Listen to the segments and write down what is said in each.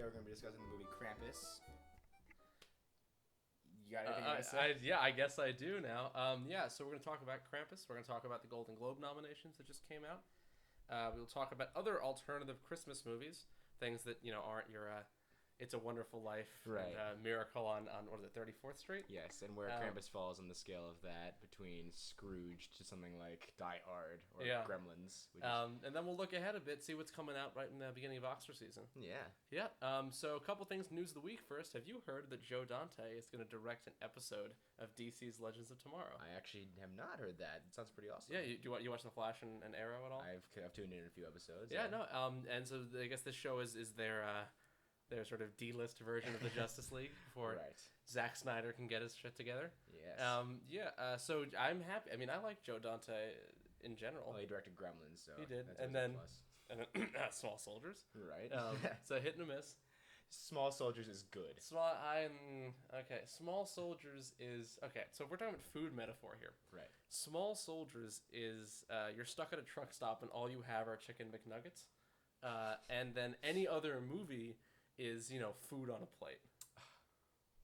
Today we're going to be discussing the movie Krampus. You got anything to say? I guess I do now. So we're going to talk about Krampus. We're going to talk about the Golden Globe nominations that just came out. We'll talk about other alternative Christmas movies, things that aren't your It's a Wonderful Life, Right. and, Miracle on what is it, 34th Street? Yes, and where Krampus falls on the scale of that between Scrooge to something like Die Hard or Gremlins. And then we'll look ahead a bit, see what's coming out right in the beginning of Oscar season. Yeah. Yeah. So a couple things, news of the week first. Have you heard that Joe Dante is going to direct an episode of DC's Legends of Tomorrow? I actually have not heard that. It sounds pretty awesome. Yeah, you watch The Flash and Arrow at all? I've tuned in a few episodes. Yeah, no. And so I guess this show is their sort of D-list version of the Justice League before Right. Zack Snyder can get his shit together. Yes. So I'm happy. I mean, I like Joe Dante in general. Well, he directed Gremlins, so He did, that's and always a then plus. Small Soldiers. Right. So hit and a miss. Small Soldiers is good. Small Soldiers is okay. So if we're talking about food metaphor here, Right. Small Soldiers is you're stuck at a truck stop and all you have are chicken McNuggets, and then any other movie is food on a plate.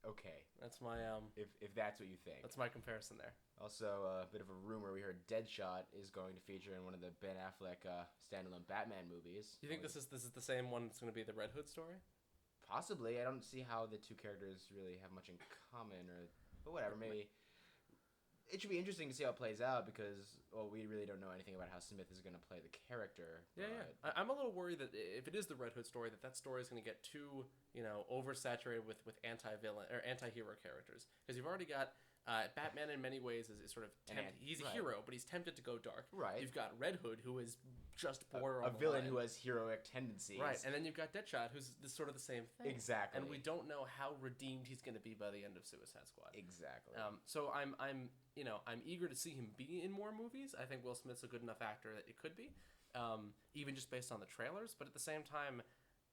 Okay. That's my If that's what you think. That's my comparison there. Also, a bit of a rumor we heard Deadshot is going to feature in one of the Ben Affleck standalone Batman movies. You think this is the same one that's going to be the Red Hood story? Possibly. I don't see how the two characters really have much in common, but whatever. Maybe it should be interesting to see how it plays out because, well, we really don't know anything about how Smith is going to play the character. Yeah. I'm a little worried that if it is the Red Hood story, that story is going to get too, oversaturated with anti-villain or anti-hero characters. Because you've already got Batman in many ways is sort of he's a hero, but he's tempted to go dark. Right. You've got Red Hood, who is just border a on the villain line. who has heroic tendencies. Right, and then you've got Deadshot, who's sort of the same thing. Exactly. And we don't know how redeemed he's going to be by the end of Suicide Squad. Exactly. So I'm eager to see him be in more movies. I think Will Smith's a good enough actor that it could be, even just based on the trailers. But at the same time,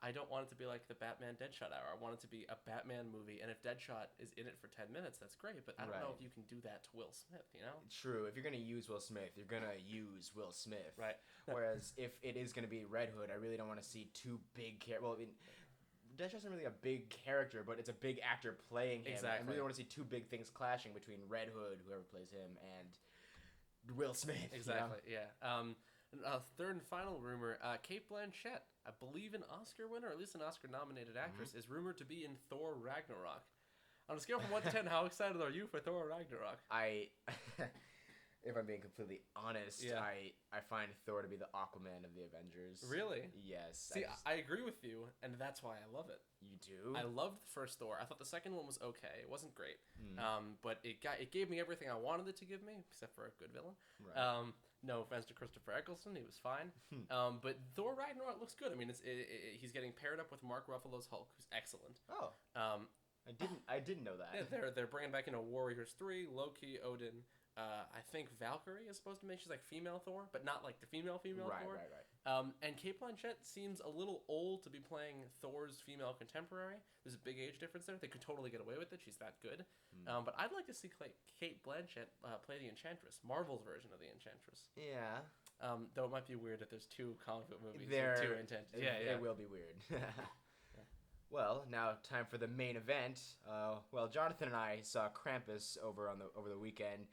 I don't want it to be like the Batman Deadshot hour. I want it to be a Batman movie, and if Deadshot is in it for 10 minutes, that's great. But I don't know if you can do that to Will Smith. True. If you're gonna use Will Smith, you're gonna use Will Smith. Right. Whereas if it is gonna be Red Hood, I really don't want to see two big characters. Well, I mean, Deadshot's not really a big character, but it's a big actor playing him. Exactly. I really want to see two big things clashing between Red Hood, whoever plays him, and Will Smith. Exactly. Yeah. Third and final rumor: Cate Blanchett, I believe an Oscar winner, or at least an Oscar-nominated actress, is rumored to be in Thor Ragnarok. On a scale from 1 to 10, how excited are you for Thor Ragnarok? If I'm being completely honest, I find Thor to be the Aquaman of the Avengers. Really? Yes. See, I agree with you, and that's why I love it. You do? I loved the first Thor. I thought the second one was okay. It wasn't great, but it gave me everything I wanted it to give me, except for a good villain. Right. No offense to Christopher Eccleston, he was fine. But Thor Ragnarok looks good. I mean, he's getting paired up with Mark Ruffalo's Hulk, who's excellent. Oh. I didn't know that. Yeah, they're bringing back Warriors 3, Loki, Odin. I think Valkyrie is supposed to make she's like female Thor, but not like the female Thor. Right. And Cate Blanchett seems a little old to be playing Thor's female contemporary. There's a big age difference there. They could totally get away with it. She's that good. But I'd like to see Cate Blanchett play the Enchantress, Marvel's version of the Enchantress. Yeah. Though it might be weird that there's two comic book movies with two Enchantresses. It will be weird. Well, now time for the main event. Jonathan and I saw Krampus over the weekend.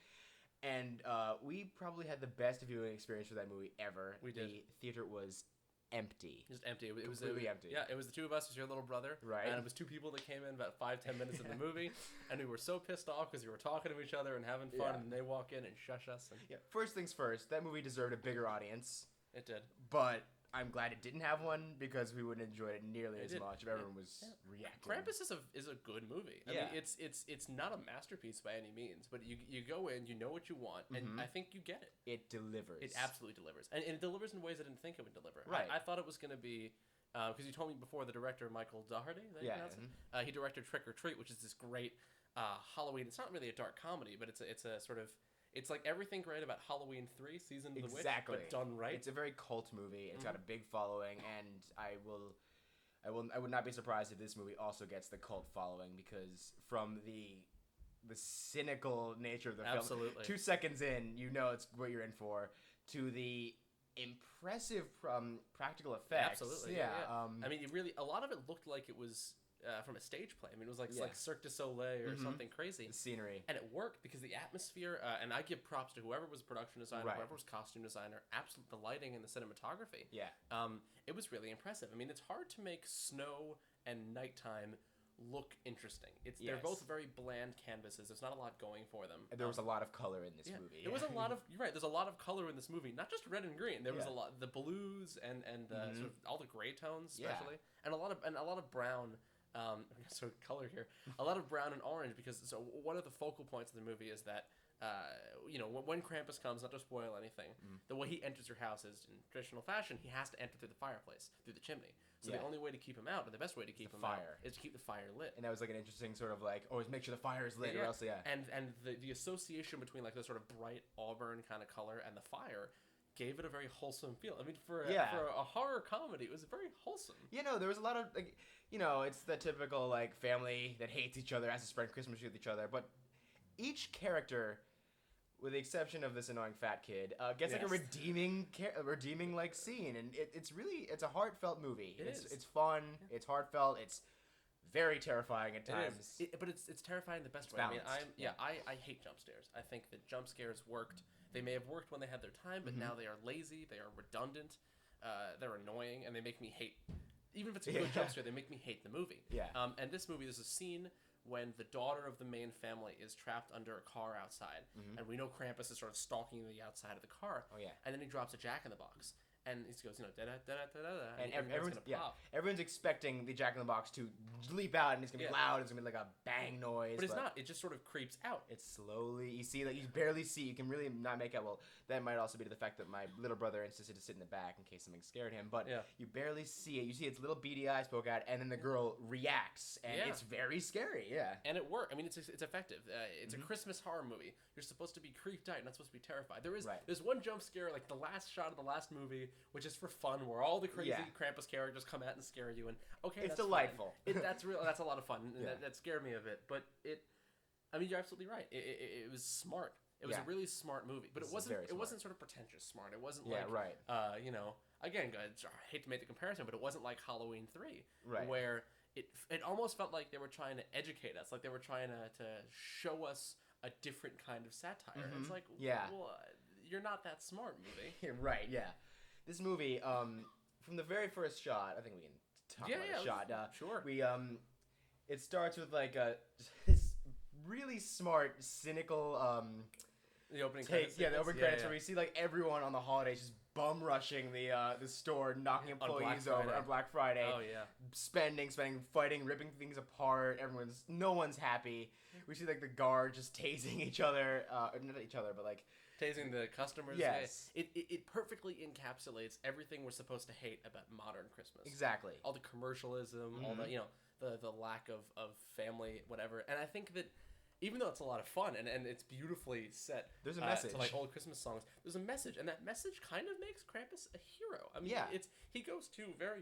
And we probably had the best viewing experience for that movie ever. We did. The theater was empty. Just empty. It was completely empty. Yeah, it was the two of us. It was your little brother. Right. And it was two people that came in about 5-10 minutes in the movie. And we were so pissed off because we were talking to each other and having fun. And they walk in and shush us. And... Yeah. First things first, that movie deserved a bigger audience. It did. But I'm glad it didn't have one because we wouldn't enjoy it nearly as much if everyone was reacting. Krampus is a good movie. I mean, it's not a masterpiece by any means, but you go in, you know what you want, and I think you get it. It delivers. It absolutely delivers, and it delivers in ways I didn't think it would deliver. Right. I thought it was going to be because you told me before the director Michael Dougherty. He directed Trick or Treat, which is this great Halloween. It's not really a dark comedy, but it's a sort of. It's like everything great about Halloween 3, Season of the Witch, but done right. It's a very cult movie. It's got a big following, and I would not be surprised if this movie also gets the cult following because from the cynical nature of the film, 2 seconds in, you know it's what you're in for, to the impressive practical effects. Absolutely. Yeah. I mean, a lot of it looked like it was from a stage play. I mean, it was like Cirque du Soleil or something crazy. The scenery. And it worked because the atmosphere, and I give props to whoever was production designer, whoever was costume designer, the lighting and the cinematography. Yeah. It was really impressive. I mean, it's hard to make snow and nighttime look interesting. They're both very bland canvases. There's not a lot going for them. There was a lot of color in this movie. There was a lot of you're right. There's a lot of color in this movie, not just red and green. There was a lot the blues and sort of all the gray tones, especially, and a lot of brown. So color here, a lot of brown and orange because one of the focal points of the movie is that. When Krampus comes, not to spoil anything, the way he enters your house is in traditional fashion. He has to enter through the fireplace, through the chimney. So the only way to keep him out, or the best way to keep him out, is to keep the fire lit. And that was like an interesting sort of like, always make sure the fire is lit, or else, And the association between like the sort of bright auburn kind of color and the fire gave it a very wholesome feel. I mean, for a horror comedy, it was very wholesome. There was a lot of like, it's the typical like family that hates each other, has to spend Christmas with each other, but each character, with the exception of this annoying fat kid, gets like a redeeming like scene, and it's a heartfelt movie. It's fun, it's heartfelt, it's very terrifying at times. But it's terrifying the best way. Balanced. I mean, I hate jump scares. I think that jump scares worked. They may have worked when they had their time, but now they are lazy, they are redundant, they're annoying, and they make me hate. Even if it's a good jump scare, they make me hate the movie. Yeah. And this movie, there's a scene when the daughter of the main family is trapped under a car outside, and we know Krampus is sort of stalking the outside of the car. Oh yeah. And then he drops a jack-in-the-box, and he goes, da da da da da da, and everyone's expecting the Jack-in-the-Box to leap out, and it's gonna be loud. It's gonna be like a bang noise. But it's not. It just sort of creeps out. It's slowly. You see, like you barely see. You can really not make out. Well, that might also be to the fact that my little brother insisted to sit in the back in case something scared him. But you barely see it. You see its little beady eyes poke out, and then the girl reacts, and it's very scary. Yeah. And it worked. I mean, it's effective. It's a Christmas horror movie. You're supposed to be creeped out. You're not supposed to be terrified. There's one jump scare, like the last shot of the last movie, which is for fun, where all the crazy Krampus characters come out and scare you, and it's delightful. That's real. That's a lot of fun. That scared me a bit, but I mean, you're absolutely right. It was smart. It was a really smart movie, but it wasn't sort of pretentious smart. It wasn't like again, I hate to make the comparison, but it wasn't like Halloween 3, where it almost felt like they were trying to educate us, like they were trying to show us a different kind of satire. It's like, well, you're not that smart, movie. Right? Yeah. This movie, from the very first shot, I think we can talk about the shot. Sure. It starts with like this really smart, cynical the opening credits. The opening credits where we see like everyone on the holidays just bum rushing the store, knocking employees over on Black Friday. Oh yeah. Spending, fighting, ripping things apart. No one's happy. We see like the guard just tasing each other, not each other, but like tasing the customers. Yes. It perfectly encapsulates everything we're supposed to hate about modern Christmas. Exactly. All the commercialism, all the lack of family, whatever. And I think that even though it's a lot of fun and it's beautifully set, there's a message to like old Christmas songs. There's a message, and that message kind of makes Krampus a hero. I mean, he goes to very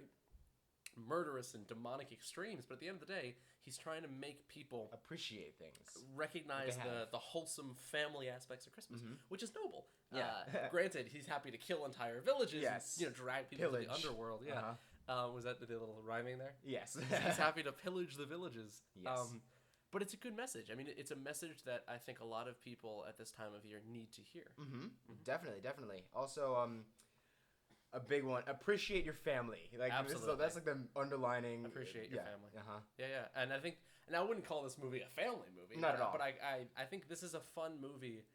murderous and demonic extremes, but at the end of the day, he's trying to make people appreciate things, recognize the wholesome family aspects of Christmas, which is noble. Granted, he's happy to kill entire villages, and, drag people to the underworld. Was that the little rhyming there? Yes. He's happy to pillage the villages. Yes. But it's a good message. I mean, it's a message that I think a lot of people at this time of year need to hear. Definitely. Also, a big one. Appreciate your family. Like absolutely. That's like the underlining. Appreciate your family. Yeah. And I think, and I wouldn't call this movie a family movie. Not at all. But I think this is a fun movie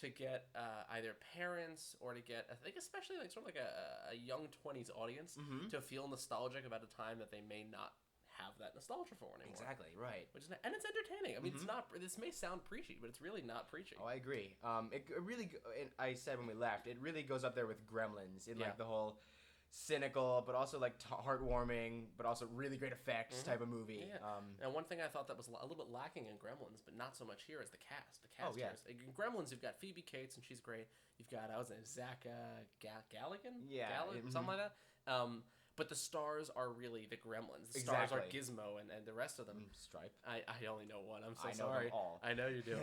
to get either parents or to get, I think especially like sort of like a young 20s audience to feel nostalgic about a time that they may not have that nostalgia for anymore. Exactly, right. And it's entertaining. I mean, it's not. This may sound preachy, but it's really not preachy. Oh, I agree. It really. I said when we left, it really goes up there with Gremlins in like the whole cynical, but also like heartwarming, but also really great effects type of movie. And one thing I thought that was a little bit lacking in Gremlins, but not so much here, is the cast. In Gremlins, you've got Phoebe Cates, and she's great. You've got Zach Galligan, something like that. But the stars are really the Gremlins. The stars are Gizmo and the rest of them. Stripe. I only know one. I'm so sorry. I know them all. I know you do.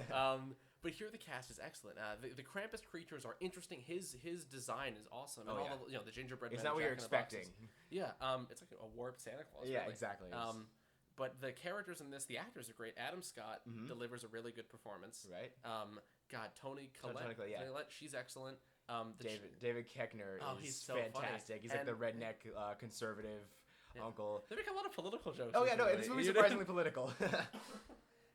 But here the cast is excellent. The Krampus creatures are interesting. His design is awesome. And Oh, all the the gingerbread It's men, not what you're Jack-in-the-Boxes. expecting. Yeah, it's like a warped Santa Claus. Yeah, really. exactly. But the characters in this, the actors are great. Adam Scott delivers a really good performance. Right. God, Toni Collette. Toni Collette, yeah. Toni Collette, she's excellent. David Koechner is he's so fantastic. funny. He's like the redneck conservative uncle. They make a lot of political jokes. Oh yeah, no, this movie's surprisingly political.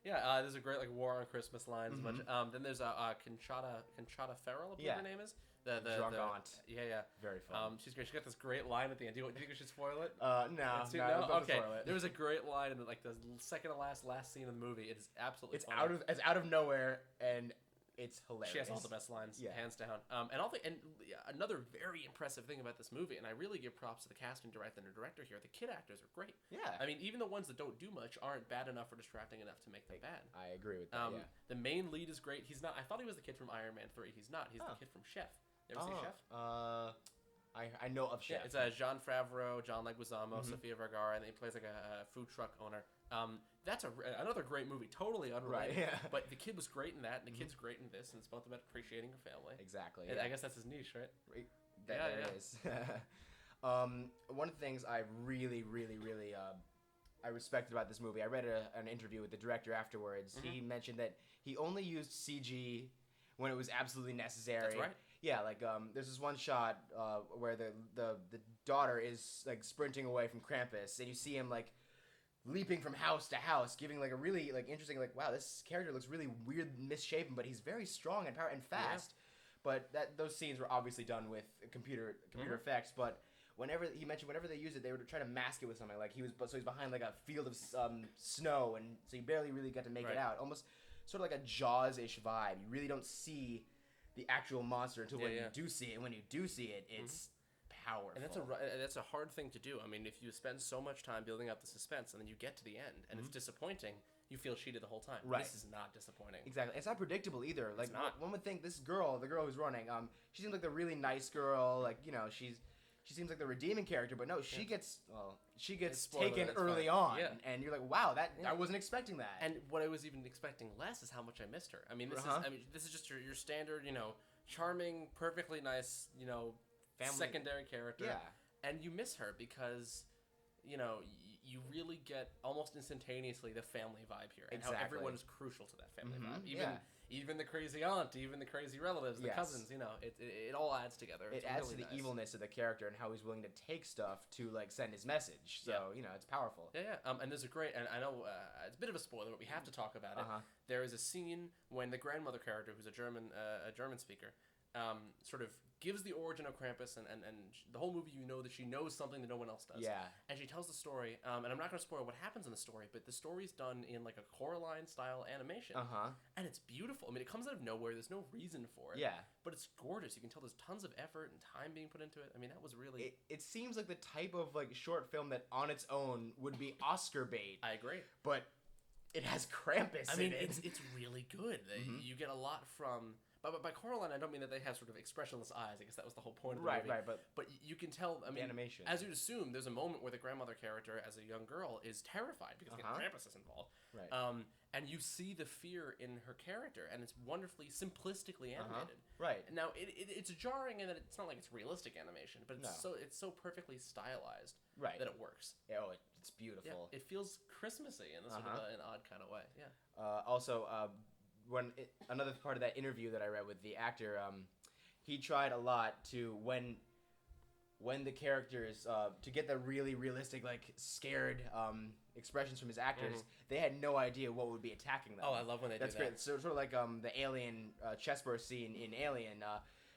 Yeah, there's a great War on Christmas lines. Then there's Conchata Ferrell, I believe her name is. The drunk aunt. Yeah. Very fun. She's great. She got this great line at the end. Do you think we should spoil it? No. Okay. Spoil it. There was a great line in the second to last scene of the movie. It is absolutely. It's funny. out of nowhere, and it's hilarious. She has all the best lines, hands down. Another very impressive thing about this movie, and I really give props to the casting director and the director here. The kid actors are great. Yeah. I mean, even the ones that don't do much aren't bad enough or distracting enough to make them bad. I agree with that. The main lead is great. He's not. I thought he was the kid from Iron Man 3. He's not. He's the kid from Chef. You ever see Chef? I know of Chef. Yeah, it's Jean Favreau, John Leguizamo, Sofia Vergara, and he plays like a food truck owner. That's another great movie, totally unrelated. Right, yeah. But the kid was great in that, and the kid's great in this, and it's both about appreciating your family. Exactly. I guess that's his niche, right? There it is. One of the things I really I respected about this movie, I read an interview with the director afterwards. He mentioned that he only used CG when it was absolutely necessary. That's right. Yeah, like there's this one shot where the daughter is like sprinting away from Krampus, and you see him like leaping from house to house, giving like a really like interesting like, wow, this character looks really weird and misshapen, but he's very strong and powerful and fast. But those scenes were obviously done with computer effects. But whenever they use it, they would try to mask it with something. Like he's behind like a field of snow, and so you barely really got to make it out. Almost sort of like a Jaws-ish vibe. You really don't see the actual monster until when you do see it. And when you do see it, it's powerful. And that's a hard thing to do. I mean, if you spend so much time building up the suspense and then you get to the end and it's disappointing, you feel cheated the whole time. Right. This is not disappointing. Exactly. It's not predictable either. Like, it's not. One would think this girl, the girl who's running, she seems like the really nice girl. Like, you know, she seems like the redeeming character, but no, she gets taken early on, and you're like, wow, I wasn't expecting that. And what I was even expecting less is how much I missed her. I mean, this is just your standard, charming, perfectly nice, family secondary character. Yeah. And you miss her because, you really get almost instantaneously the family vibe here, and how everyone is crucial to that family vibe. Even the crazy aunt, even the crazy relatives, the cousins, it all adds together. It adds to the evilness of the character and how he's willing to take stuff to like send his message. So it's powerful. And there's a great, and I know it's a bit of a spoiler, but we have to talk about it. There is a scene when the grandmother character, who's a German speaker, sort of gives the origin of Krampus, and the whole movie that she knows something that no one else does. Yeah. And she tells the story, and I'm not going to spoil what happens in the story, but the story's done in like a Coraline-style animation. And it's beautiful. I mean, it comes out of nowhere. There's no reason for it. Yeah. But it's gorgeous. You can tell there's tons of effort and time being put into it. I mean, that was really... It seems like the type of like short film that on its own would be Oscar bait. I agree. But it has Krampus in it. It's really good. You get a lot from... But by Coraline, I don't mean that they have sort of expressionless eyes. I guess that was the whole point of the movie. Right, but you can tell, I mean, animation. As you'd assume, there's a moment where the grandmother character, as a young girl, is terrified because Krampus is involved. Right. And you see the fear in her character, and it's wonderfully, simplistically animated. Right. Now, it's jarring in that it's not like it's realistic animation, but it's so perfectly stylized that it works. Yeah, it's beautiful. Yeah, it feels Christmassy in a sort of an odd kind of way. Yeah. Also, another part of that interview that I read with the actor, he tried a lot to when the characters to get the really realistic, like scared expressions from his actors, they had no idea what would be attacking them. Oh, I love when they do that. That's great. So sort of like the alien chessboard scene in Alien.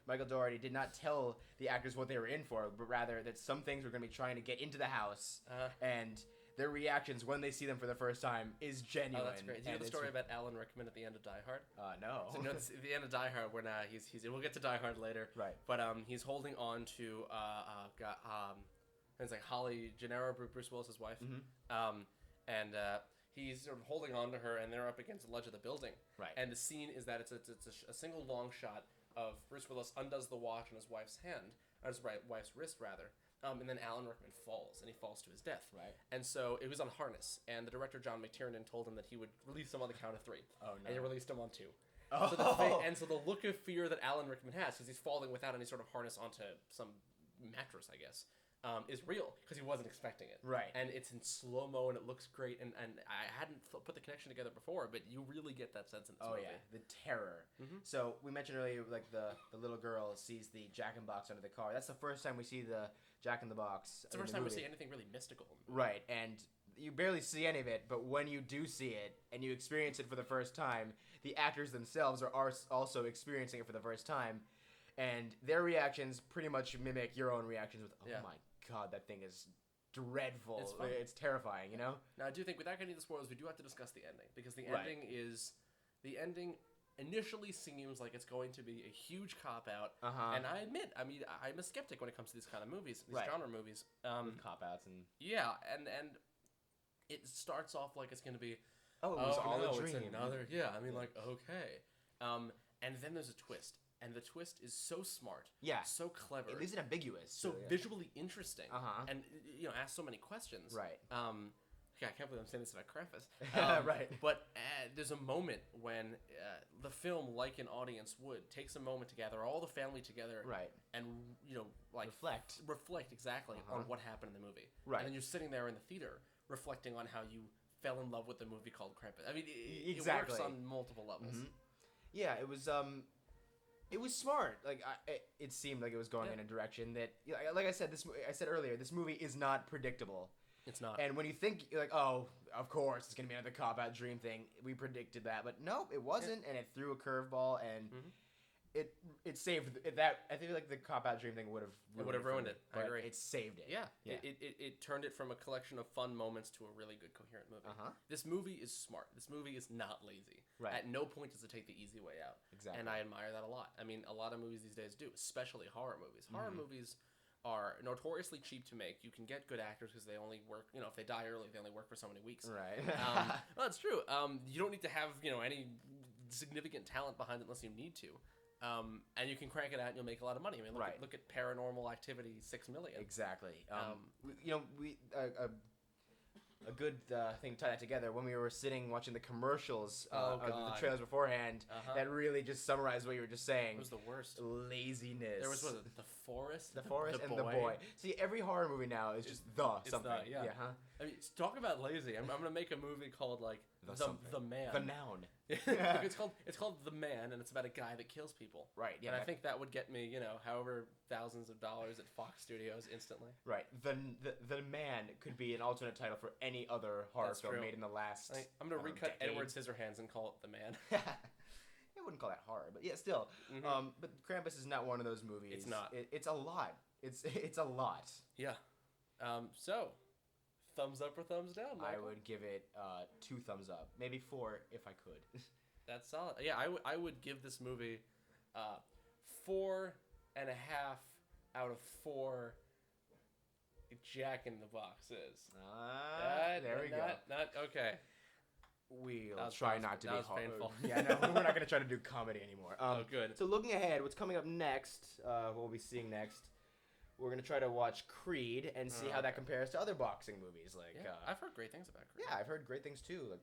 Michael Dougherty did not tell the actors what they were in for, but rather that some things were going to be trying to get into the house, and their reactions when they see them for the first time is genuine. Oh, that's great. Do you know the story about Alan Rickman at the end of Die Hard? No. So, at the end of Die Hard, when he's we'll get to Die Hard later. Right. But he's holding on to it's like Holly Gennaro, Bruce Willis's wife. And he's sort of holding on to her, and they're up against the ledge of the building. Right. And the scene is that it's a single long shot of Bruce Willis undoes the watch on his wife's hand, or his wife's wrist rather. And then Alan Rickman falls, and he falls to his death. Right. And so it was on harness, and the director John McTiernan told him that he would release him on the count of 3. Oh no. And he released him on 2. Oh. So the look of fear that Alan Rickman has, because he's falling without any sort of harness onto some mattress, I guess, is real, because he wasn't expecting it. Right. And it's in slow-mo, and it looks great, and I hadn't put the connection together before, but you really get that sense in this movie. Yeah, the terror. So we mentioned earlier, like the little girl sees the Jack-in-the-Box under the car. That's the first time we see the Jack-in-the-Box. It's the first time we see anything really mystical. Right, and you barely see any of it, but when you do see it and you experience it for the first time, the actors themselves are also experiencing it for the first time, and their reactions pretty much mimic your own reactions with, my God, that thing is dreadful. It's terrifying, you know? Now, I do think, without getting into the spoilers, we do have to discuss the ending, because the ending initially seems like it's going to be a huge cop-out, and I admit, I'm a skeptic when it comes to these kind of movies, these genre movies. With cop-outs and... Yeah, and it starts off like it's going to be, it was all a dream. It's another, okay. And then there's a twist. And the twist is so smart, so clever. It leaves it ambiguous. So visually interesting, and asks so many questions. Right. I can't believe I'm saying this about Krampus. Right. But there's a moment when the film, like an audience would, takes a moment to gather all the family together. Right. And reflect exactly on what happened in the movie. Right. And then you're sitting there in the theater reflecting on how you fell in love with the movie called Krampus. I mean, it works on multiple levels. Yeah, it was. It was smart. Like it seemed like it was going in a direction that, like I said, I said earlier, this movie is not predictable. It's not. And when you think, you're like, oh, of course, it's gonna be another cop-out dream thing. We predicted that, but nope, it wasn't, and it threw a curveball, and it saved that. I think like the cop-out dream thing would have ruined it. I agree. It saved it. Yeah. It turned it from a collection of fun moments to a really good coherent movie. This movie is smart. This movie is not lazy. Right. At no point does it take the easy way out. Exactly. And I admire that a lot. I mean, a lot of movies these days do, especially horror movies. Horror movies are notoriously cheap to make. You can get good actors because they only work, if they die early, they only work for so many weeks. Right. Well, that's true. You don't need to have, any significant talent behind it unless you need to. And you can crank it out and you'll make a lot of money. I mean, look at Paranormal Activity, $6 million. Exactly. A good thing to tie that together, when we were sitting watching the commercials of the trailers beforehand, that really just summarized what you were just saying. It was the worst. Laziness. There was the forest, the boy. See, every horror movie now is just something. I mean, talk about lazy. I'm gonna make a movie called the Man. The Noun. it's called The Man, and it's about a guy that kills people. Right. Yeah. And I think that would get me, however thousands of dollars at Fox Studios instantly. Right. The Man could be an alternate title for any other horror film made in the last. I'm gonna recut Edward Scissorhands and call it The Man. I wouldn't call that horror, but yeah, still. But Krampus is not one of those movies. It's not. It's a lot. It's a lot. Yeah. So, thumbs up or thumbs down, Michael? I would give it 2 thumbs up, maybe 4 if I could. That's solid. Yeah, I would give this movie 4.5 out of 4 Jack-in-the-Boxes. There we go. Not okay. We'll try not to be hard. Painful. Yeah, no, we're not going to try to do comedy anymore. Good. So looking ahead, what's coming up next, what we'll be seeing next, we're going to try to watch Creed and see how that compares to other boxing movies. I've heard great things about Creed. Yeah, I've heard great things too.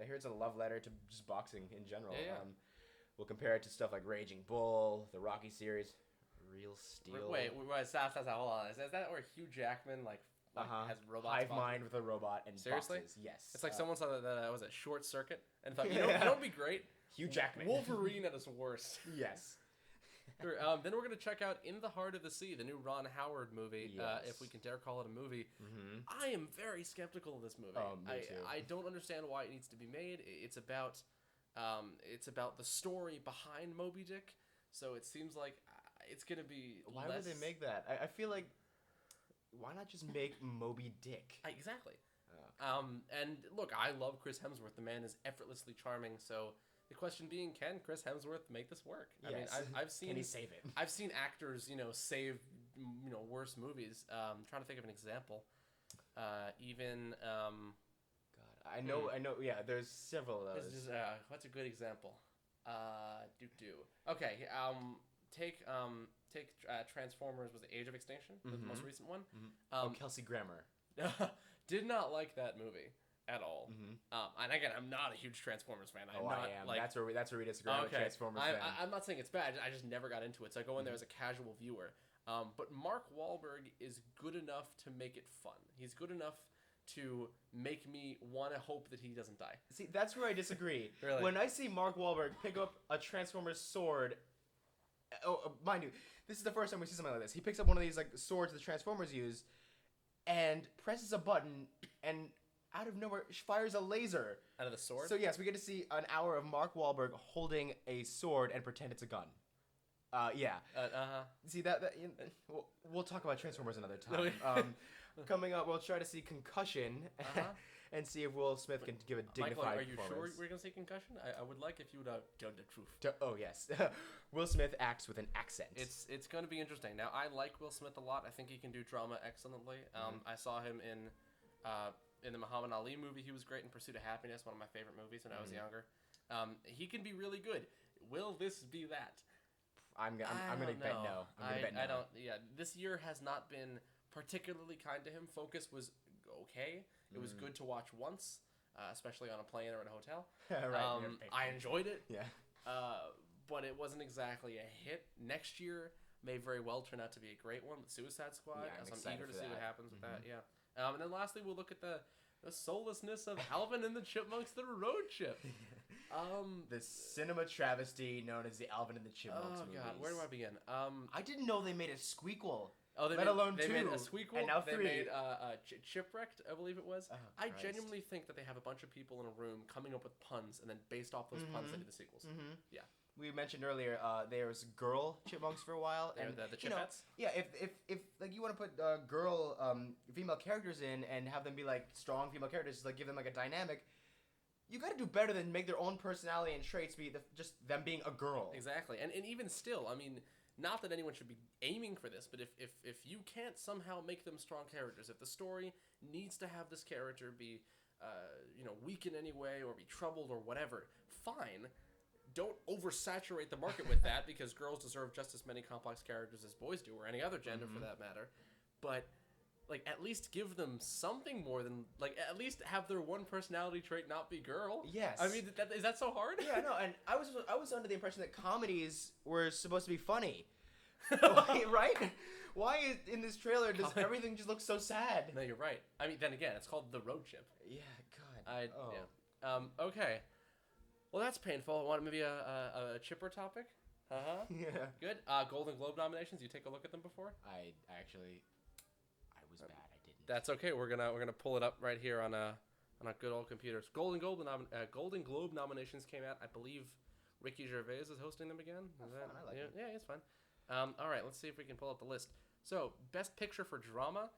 I hear it's a love letter to just boxing in general. Yeah. We'll compare it to stuff like Raging Bull, the Rocky series, Real Steel. Wait, stop, hold on. Is that where Hugh Jackman has robots? Hive mind with a robot and seriously? boxes. Yes. It's like someone saw that was a Short Circuit and thought, you know what'd be great? Hugh Jackman. Wolverine at his worst. Yes. Then we're going to check out In the Heart of the Sea, the new Ron Howard movie, if we can dare call it a movie. I am very skeptical of this movie. Me too. I don't understand why it needs to be made. It's about the story behind Moby Dick, so it seems like it's going to be Why would they make that? I feel like, why not just make Moby Dick? Exactly. And look, I love Chris Hemsworth. The man is effortlessly charming, so... The question being, can Chris Hemsworth make this work? Yes. I mean, I've seen... Can he save it? I've seen actors, save, worse movies. I'm trying to think of an example. Even... God, I know, yeah, there's several of those. What's a good example? Okay, take Transformers, was it Age of Extinction? The most recent one? Kelsey Grammer. Did not like that movie. at all. Mm-hmm. And again, I'm not a huge Transformers fan. I am. Like, that's where we disagree. I'm a Transformers fan. I'm not saying it's bad. I just never got into it. So I go in there as a casual viewer. But Mark Wahlberg is good enough to make it fun. He's good enough to make me want to hope that he doesn't die. See, that's where I disagree. Really? When I see Mark Wahlberg pick up a Transformers sword, mind you, this is the first time we see something like this. He picks up one of these like swords the Transformers use, and presses a button, and out of nowhere fires a laser out of the sword. So yes, we get to see an hour of Mark Wahlberg holding a sword and pretend it's a gun. Yeah. See that we'll talk about Transformers another time. Coming up, we'll try to see Concussion and see if Will Smith can give a dignified Michael, are you performance. sure we're going to see Concussion? I would like if you would tell the truth. Oh, yes. Will Smith acts with an accent. It's going to be interesting. Now, I like Will Smith a lot. I think he can do drama excellently. I saw him in the Muhammad Ali movie. He was great in Pursuit of Happiness, one of my favorite movies when I was younger. He can be really good. Will this be that? I'm going to bet no. I don't. Yeah, this year has not been particularly kind to him. Focus was okay. It was good to watch once, especially on a plane or in a hotel. Right. I enjoyed it. Yeah. But it wasn't exactly a hit. Next year may very well turn out to be a great one with Suicide Squad. Yeah, I'm eager to see what happens with that. Yeah. And then lastly, we'll look at the soullessness of Alvin and the Chipmunks: The Road Trip. The cinema travesty known as the Alvin and the Chipmunks movies. God, where do I begin? I didn't know they made a squeakquel. Oh, they made a squeakquel, and now 3. They made Chipwrecked, I believe it was. Oh, I genuinely think that they have a bunch of people in a room coming up with puns, and then based off those puns, they do the sequels. Yeah. We mentioned earlier there was girl chipmunks for a while, and the Chipettes. Yeah, if like you want to put girl female characters in and have them be like strong female characters, like give them like a dynamic. You got to do better than make their own personality and traits be just them being a girl. Exactly, and even still, I mean, not that anyone should be aiming for this, but if you can't somehow make them strong characters, if the story needs to have this character be, weak in any way or be troubled or whatever, fine. Don't oversaturate the market with that because girls deserve just as many complex characters as boys do, or any other gender for that matter. But like, at least give them something more than like at least have their one personality trait not be girl. Yes. I mean, is that so hard? Yeah, no, and I was under the impression that comedies were supposed to be funny. Right? Why in this trailer does everything just look so sad? No, you're right. I mean, then again, it's called The Road Trip. Yeah, God. Yeah. Okay. Well, that's painful. Want maybe a chipper topic? Yeah. Good. Golden Globe nominations. You take a look at them before? I was bad. I didn't. That's okay. We're gonna pull it up right here on a good old computers. Golden Globe nominations came out. I believe Ricky Gervais is hosting them again. Fun. I like it. Yeah, it's fun. All right, let's see if we can pull up the list. So, Best Picture for Drama: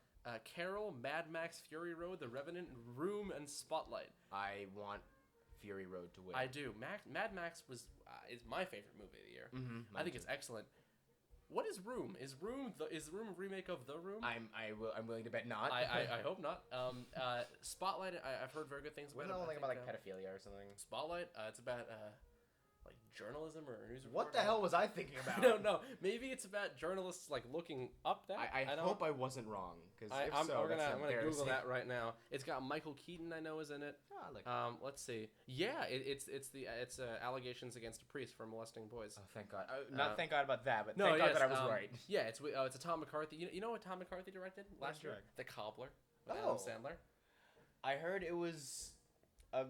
Carol, Mad Max, Fury Road, The Revenant, Room, and Spotlight. I want Fury Road to win. I do. Mad Max is my favorite movie of the year. I think it's excellent. What is Room? Is Room a remake of The Room? I'm willing to bet not. I hope not. Spotlight. I've heard very good things about. Wasn't it like about pedophilia or something? Spotlight. It's about like journalism or news report. What the hell was I thinking about? I don't know. Maybe it's about journalists like looking up that. I hope I wasn't wrong. Because I'm gonna Google that right now. It's got Michael Keaton, I know, is in it. Oh, I like let's see. Yeah, it's allegations against a priest for molesting boys. Oh, thank God. Not thank God about that, but thank God that I was right. Yeah, it's a Tom McCarthy. You know what Tom McCarthy directed last year? The Cobbler with Adam Sandler. I heard it was a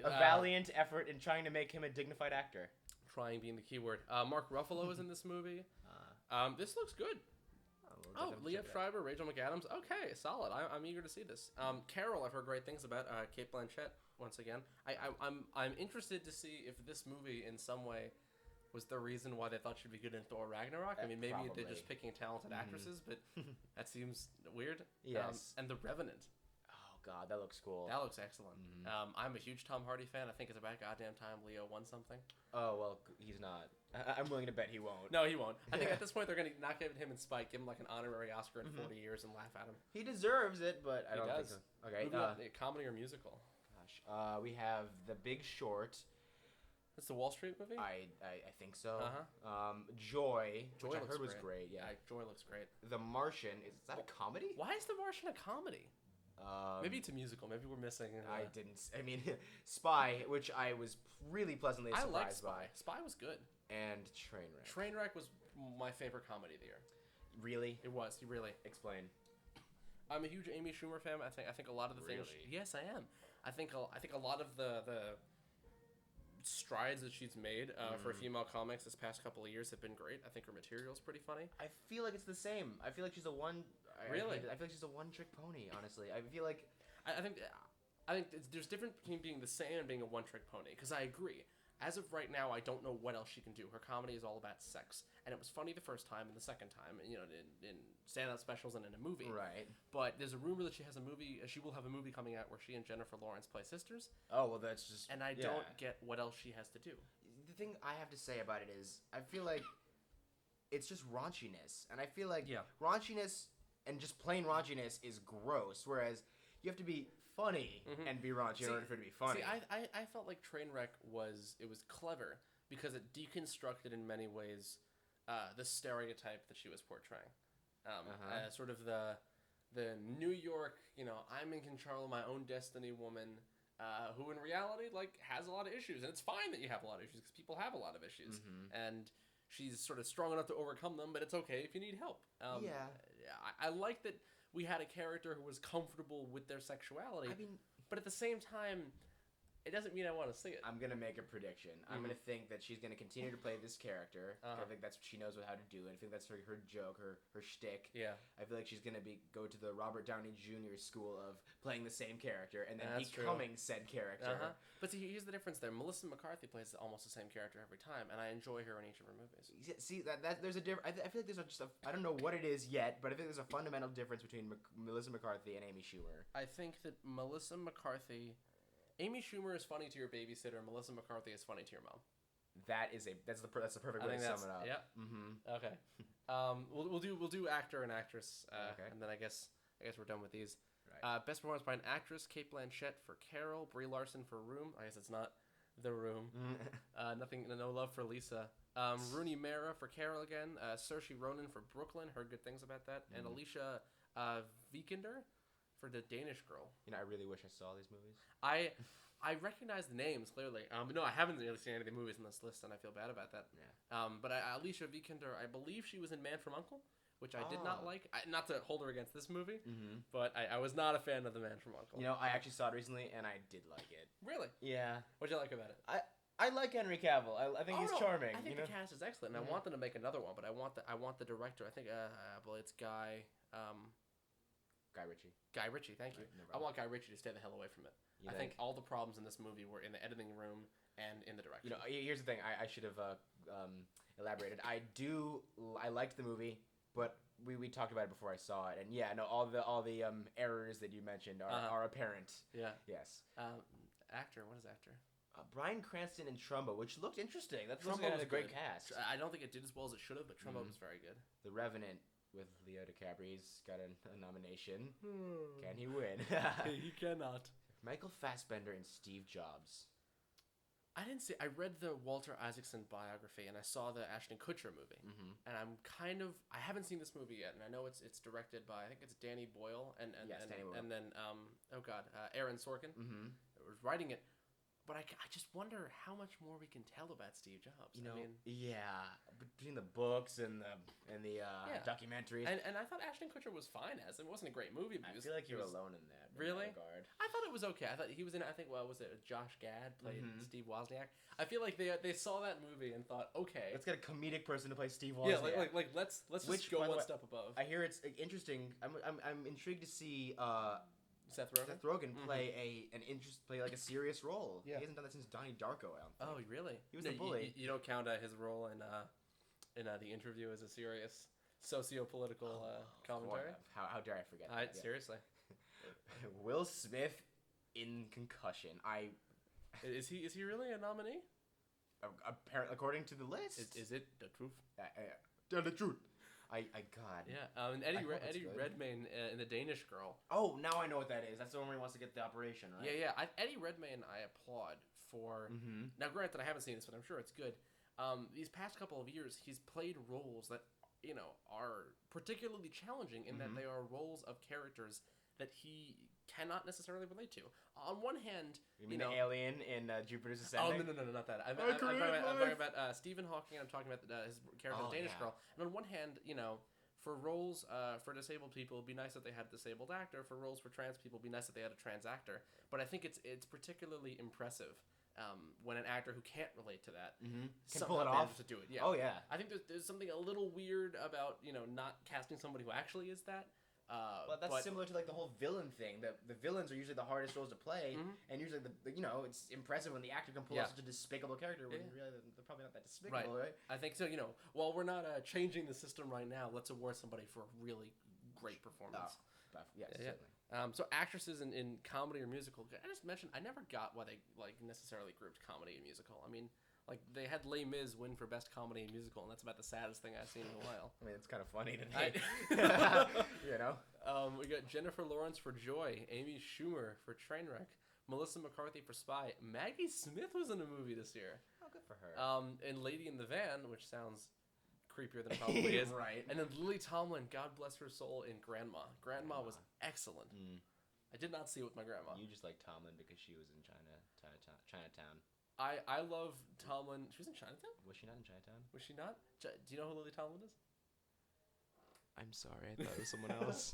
valiant effort in trying to make him a dignified actor. Trying being the key word. Mark Ruffalo is in this movie. This looks good. Liev Schreiber, Rachel McAdams. Okay, solid. I'm eager to see this. Carol, I've heard great things about. Cate Blanchett, once again. I'm interested to see if this movie in some way was the reason why they thought she'd be good in Thor Ragnarok. I mean, maybe they're just picking talented actresses, but that seems weird. Yes. And The Revenant. God, that looks cool. That looks excellent. I'm a huge Tom Hardy fan. I think it's about goddamn time Leo won something. Oh, well, he's not. I'm willing to bet he won't. No, he won't. I think at this point they're going to not give him and Spike, give him like an honorary Oscar in 40 years and laugh at him. He deserves it, but I don't think so. Okay. Comedy or musical? Gosh. We have The Big Short. It's the Wall Street movie? I think so. Joy, which I heard was great. Yeah. Joy looks great. The Martian, is that a comedy? Why is The Martian a comedy? Maybe it's a musical. Maybe we're missing. I didn't. I mean, Spy, which I was really pleasantly surprised I like Spy. by. Spy was good. And Trainwreck. Trainwreck was my favorite comedy of the year. Really? It was. He really. Explain. I'm a huge Amy Schumer fan. I think a lot of the things. Yes, I am. I think a lot of the strides that she's made for female comics this past couple of years have been great. I think her material is pretty funny. I feel like it's the same. I feel like she's a one. Really? I feel like she's a one-trick pony. Honestly, I feel like. I think there's difference between being the same and being a one-trick pony. Because I agree. As of right now, I don't know what else she can do. Her comedy is all about sex, and it was funny the first time and the second time, in stand-up specials and in a movie. Right. But there's a rumor that she will have a movie coming out where she and Jennifer Lawrence play sisters. Oh well, that's just. And I don't get what else she has to do. The thing I have to say about it is, I feel like it's just raunchiness, and I feel like raunchiness and just plain raunchiness is gross. Whereas you have to be funny and be raunchy in order for it to be funny. See, I felt like Trainwreck was clever because it deconstructed in many ways the stereotype that she was portraying. Sort of the New York, I'm in control of my own destiny woman, who in reality has a lot of issues, and it's fine that you have a lot of issues because people have a lot of issues, and she's sort of strong enough to overcome them, but it's okay if you need help. I like that we had a character who was comfortable with their sexuality. I mean, but at the same time, it doesn't mean I want to see it. I'm going to make a prediction. I'm going to think that she's going to continue to play this character. I think that's what she knows how to do. And I think that's her joke, her shtick. Yeah. I feel like she's going to go to the Robert Downey Jr. school of playing the same character and then That's becoming said character. But see, here's the difference there. Melissa McCarthy plays almost the same character every time, and I enjoy her in each of her movies. See, that there's a difference. I feel like there's I don't know what it is yet, but I think there's a fundamental difference between Melissa McCarthy and Amy Schumer. I think that Melissa McCarthy... Amy Schumer is funny to your babysitter. Melissa McCarthy is funny to your mom. That's the perfect way to sum it up. Yeah. Okay. We'll do actor and actress. And then I guess we're done with these. Right. Best performance by an actress: Cate Blanchett for Carol, Brie Larson for Room. I guess it's not The Room. No love for Lisa. Rooney Mara for Carol again. Saoirse Ronan for Brooklyn. Heard good things about that. And Alicia Vikander for The Danish Girl. I really wish I saw these movies. I recognize the names clearly. No, I haven't really seen any of the movies on this list, and I feel bad about that. Yeah. But Alicia Vikander, I believe she was in Man from U.N.C.L.E., which I did not like. Not to hold her against this movie, but I was not a fan of the Man from U.N.C.L.E. I actually saw it recently, and I did like it. Really? Yeah. What'd you like about it? I like Henry Cavill. I think he's charming. I think the cast is excellent, and I want them to make another one. But I want the director. I think it's Guy. Guy Ritchie. Guy Ritchie, thank you. No, I want Guy Ritchie to stay the hell away from it. I think all the problems in this movie were in the editing room and in the direction. Here's the thing. I should have elaborated. I liked the movie, but we talked about it before I saw it, and all the errors that you mentioned are apparent. Yeah. Yes. Actor. What is actor? Bryan Cranston in Trumbo, which looked interesting. Trumbo was a great cast. I don't think it did as well as it should have, but Trumbo was very good. The Revenant with Leo DiCaprio's got a nomination. Can he win? He cannot. Michael Fassbender and Steve Jobs. I didn't see. I read the Walter Isaacson biography and I saw the Ashton Kutcher movie, and I haven't seen this movie yet, and I know it's directed by, I think it's Danny Boyle and Danny Boyle. And then Aaron Sorkin was writing it. But I just wonder how much more we can tell about Steve Jobs. Between the books and the documentaries. And I thought Ashton Kutcher was fine as it wasn't a great movie. But I feel like you're alone in that. Really? In that regard. I thought it was okay. I thought he was in. I think was it Josh Gad played Steve Wozniak. I feel like they saw that movie and thought, okay, let's get a comedic person to play Steve Wozniak. Yeah, let's just go one step above. I hear it's interesting. I'm intrigued to see. Seth Rogen play a serious role. Yeah. He hasn't done that since Donnie Darko. I don't think. Oh, really? He was the bully. You don't count his role in The Interview as a serious socio-political commentary? How dare I forget that? Seriously. Will Smith in Concussion. Is he really a nominee? Apparently, according to the list. Is it the truth? The truth. God. Yeah, and Eddie Redmayne in The Danish Girl. Oh, now I know what that is. That's the one where he wants to get the operation, right? Yeah. Eddie Redmayne, I applaud for... Now, granted, I haven't seen this, but I'm sure it's good. These past couple of years, he's played roles that, are particularly challenging in that they are roles of characters that he cannot necessarily relate to. On one hand, You mean the alien in Jupiter's Ascending? no, not that. I'm talking about Stephen Hawking. I'm talking about his character, the Danish girl. And on one hand, for roles for disabled people, it'd be nice that they had a disabled actor. For roles for trans people, it'd be nice that they had a trans actor. But I think it's particularly impressive when an actor who can't relate to that can pull it off to do it. Yeah. Oh yeah. I think there's something a little weird about not casting somebody who actually is that. Well, that's similar to like the whole villain thing. The villains are usually the hardest roles to play, and usually it's impressive when the actor can pull off such a despicable character when really they're probably not that despicable, right? I think so. While we're not changing the system right now, let's award somebody for a really great performance. Yes, yeah. certainly. So actresses in comedy or musical, I just mentioned I never got why they necessarily grouped comedy and musical. I mean, they had Les Mis win for best comedy and musical, and that's about the saddest thing I've seen in a while. I mean, it's kind of funny to I- me. We got Jennifer Lawrence for Joy, Amy Schumer for Trainwreck, Melissa McCarthy for Spy. Maggie Smith was in a movie this year. Oh, good for her. And Lady in the Van, which sounds creepier than it probably is. Right. And then Lily Tomlin, God bless her soul, in Grandma. Grandma was excellent. I did not see it with my grandma. You just like Tomlin because she was in Chinatown. I love Tomlin. She was in Chinatown? Was she not in Chinatown? Was she not? Do you know who Lily Tomlin is? I'm sorry, I thought it was someone else.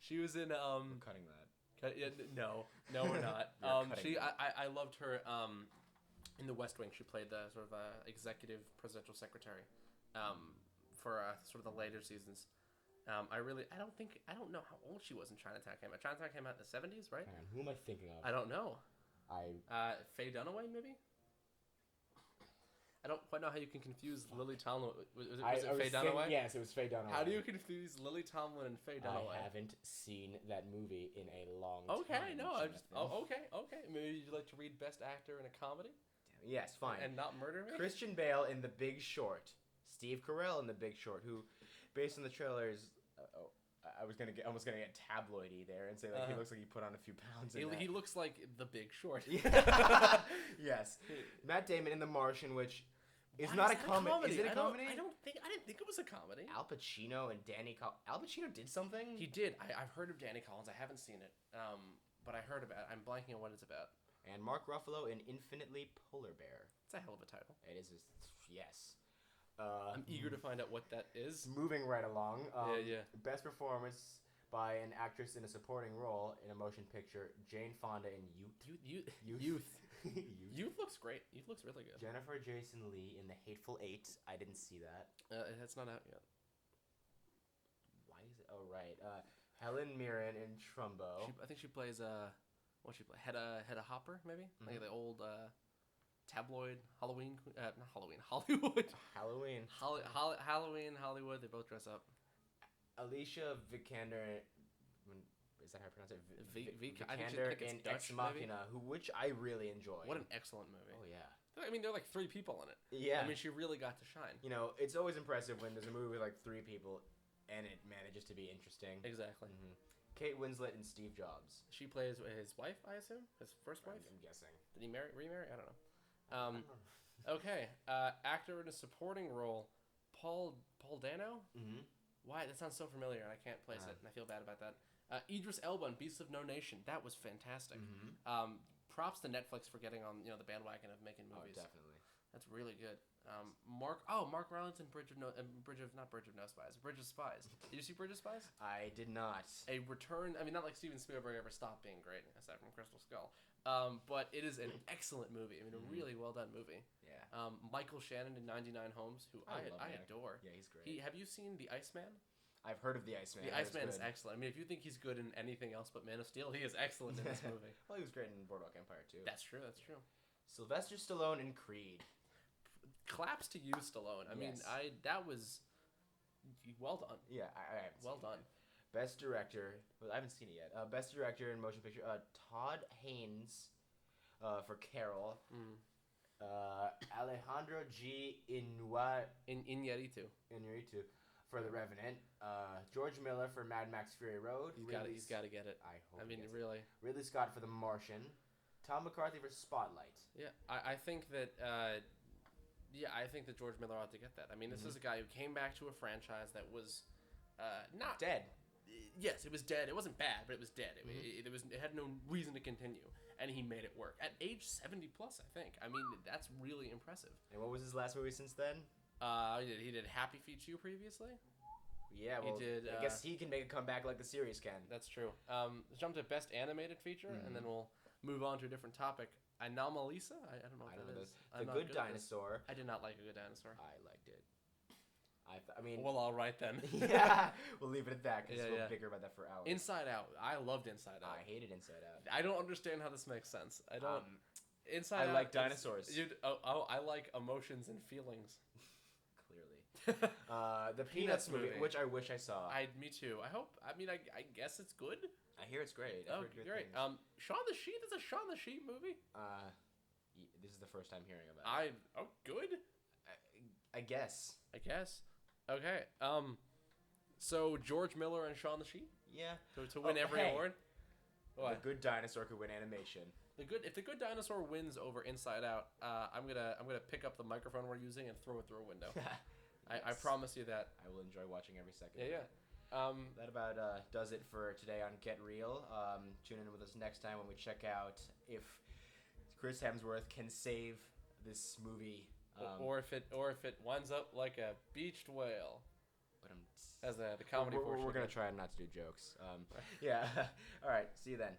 She was in I'm cutting that. No, we're not. I loved her in The West Wing. She played the sort of executive presidential secretary for sort of the later seasons. I don't know how old she was in Chinatown came out. Chinatown came out in the 70s, right? Man, who am I thinking of? I don't know. I Faye Dunaway, maybe? I don't quite know how you can confuse Lily Tomlin. Was it Faye Dunaway? Yes, it was Faye Dunaway. How do you confuse Lily Tomlin and Faye Dunaway? I haven't seen that movie in a long Okay, time. no, okay. Maybe you'd like to read Best Actor in a Comedy? Yes, fine. And not murder me? Christian Bale in The Big Short. Steve Carell in The Big Short, who, based on the trailers, I almost gonna get tabloidy there and say he looks like he put on a few pounds. He looks like The Big Short. Yes. Matt Damon in The Martian, which is Why not is a that comedy. Is it a comedy? I didn't think it was a comedy. Al Pacino and Al Pacino did something? He did. I've heard of Danny Collins. I haven't seen it. But I heard about it. I'm blanking on what it's about. And Mark Ruffalo in Infinitely Polar Bear. It's a hell of a title. It is. Yes. I'm eager to find out what that is. Moving right along. Yeah. Best performance by an actress in a supporting role in a motion picture: Jane Fonda in Youth. Youth looks great. Youth looks really good. Jennifer Jason Leigh in The Hateful Eight. I didn't see that. It's not out yet. Why is it? Oh right. Helen Mirren in Trumbo. I think she plays Hedda Hopper, maybe like the old tabloid Halloween, not Halloween, Hollywood. Halloween, Hollywood. They both dress up. Alicia Vikander, is that how I pronounce it? Vikander in Dutch, Ex Machina, which I really enjoy. What an excellent movie. Oh yeah. I mean, there are like 3 people in it. Yeah. I mean, she really got to shine. It's always impressive when there's a movie with like 3 people, and it manages to be interesting. Exactly. Mm-hmm. Kate Winslet and Steve Jobs. She plays his wife, I assume, his first wife. I'm guessing. Did he remarry? I don't know. Okay, actor in a supporting role, Paul Dano. Mm-hmm. Why? That sounds so familiar, and I can't place it, and I feel bad about that. Idris Elba in Beasts of No Nation. That was fantastic. Mm-hmm. Props to Netflix for getting on the bandwagon of making movies. Oh, definitely. That's really good. Mark Rylance in Bridge of Spies. Did you see Bridge of Spies? I did not. A return. I mean, not like Steven Spielberg ever stopped being great, aside from Crystal Skull. But it is an excellent movie. I mean, a really well done movie. Yeah. Michael Shannon in 99 Homes, who I adore. Yeah, he's great. Have you seen The Iceman? I've heard of The Iceman. The Iceman is excellent. I mean, if you think he's good in anything else but Man of Steel, he is excellent in this movie. Well, he was great in Boardwalk Empire too. That's true. Sylvester Stallone in Creed. Claps to you, Stallone. I mean, that was well done. Yeah, I haven't well done. Best director. Well, I haven't seen it yet. Best director in motion picture. Todd Haynes for Carol. Alejandro G. Iñárritu for The Revenant. George Miller for Mad Max Fury Road. He's got to get it. I hope. I mean, really. Ridley Scott for The Martian. Tom McCarthy for Spotlight. Yeah, I think that. I think that George Miller ought to get that. I mean, this is a guy who came back to a franchise that was not dead. yes, it was dead. It wasn't bad, but it was dead. It had no reason to continue, and he made it work at age 70 plus. I think. I mean, that's really impressive. And what was his last movie since then? He did Happy Feet You previously. Yeah, well, he did, I guess he can make a comeback like the series can. That's true. Let's jump to Best Animated Feature, and then we'll move on to a different topic. Anomalisa? I don't know what that is. The Good Dinosaur. I did not like A Good Dinosaur. I liked it. I mean... Well, all right then. Yeah, we'll leave it at that, because we'll figure about that for hours. Inside Out. I loved Inside Out. I hated Inside Out. I don't understand how this makes sense. I don't... Inside Out... I like dinosaurs. I like emotions and feelings. Clearly. The Peanuts movie, which I wish I saw. Me too. I guess it's good. I hear it's great. Oh, great. Shaun the Sheep is a Shaun the Sheep movie? This is the first time hearing about it. Good? I guess. Okay. So George Miller and Shaun the Sheep? Yeah. To win every award? What? The Good Dinosaur could win animation. If the Good Dinosaur wins over Inside Out, I'm gonna pick up the microphone we're using and throw it through a window. I promise you that. I will enjoy watching every second. Yeah. That about does it for today on Get Real. Tune in with us next time when we check out if Chris Hemsworth can save this movie, or if it winds up like a beached whale. But as the comedy portion. We're gonna try not to do jokes. Yeah. All right. See you then.